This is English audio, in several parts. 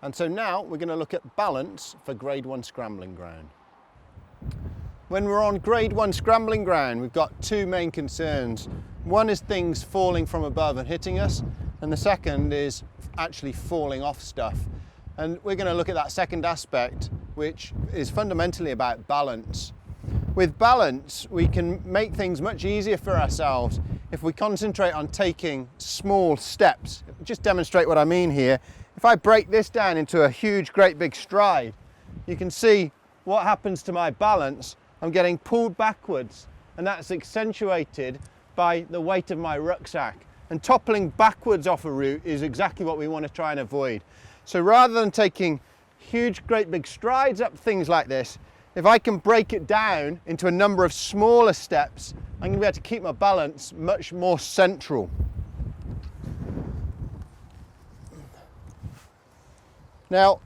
And so now we're going to look at balance for grade 1 scrambling ground. When we're on grade 1 scrambling ground, we've got two main concerns. One is things falling from above and hitting us, and the second is actually falling off stuff. And we're going to look at that second aspect, which is fundamentally about balance. With balance, we can make things much easier for ourselves if we concentrate on taking small steps. Just demonstrate what I mean here. If I break this down into a huge, great big stride, you can see what happens to my balance. I'm getting pulled backwards, and that's accentuated by the weight of my rucksack. And toppling backwards off a route is exactly what we want to try and avoid. So rather than taking huge, great big strides up things like this, if I can break it down into a number of smaller steps, I'm going to be able to keep my balance much more central. Now,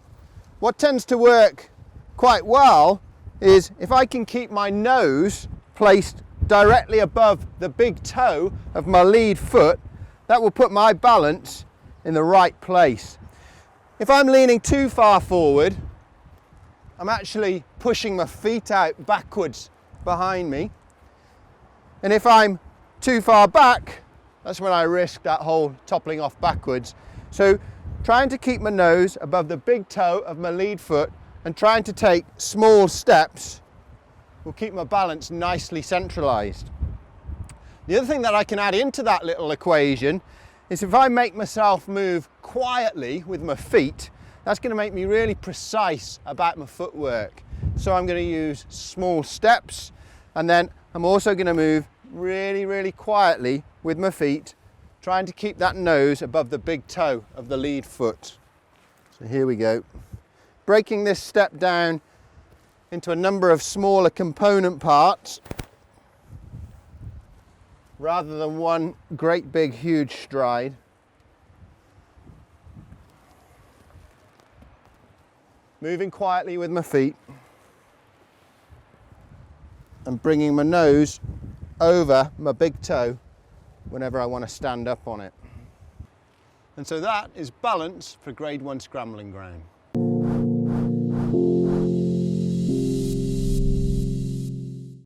what tends to work quite well is if I can keep my nose placed directly above the big toe of my lead foot, that will put my balance in the right place. If I'm leaning too far forward, I'm actually pushing my feet out backwards behind me. And if I'm too far back, that's when I risk that whole toppling off backwards. So trying to keep my nose above the big toe of my lead foot and trying to take small steps will keep my balance nicely centralized. The other thing that I can add into that little equation is if I make myself move quietly with my feet, that's going to make me really precise about my footwork. So I'm going to use small steps, and then I'm also going to move really, really quietly with my feet, trying to keep that nose above the big toe of the lead foot. So here we go. Breaking this step down into a number of smaller component parts rather than one great big huge stride. Moving quietly with my feet and bringing my nose over my big toe whenever I want to stand up on it. And so that is balance for grade 1 scrambling ground.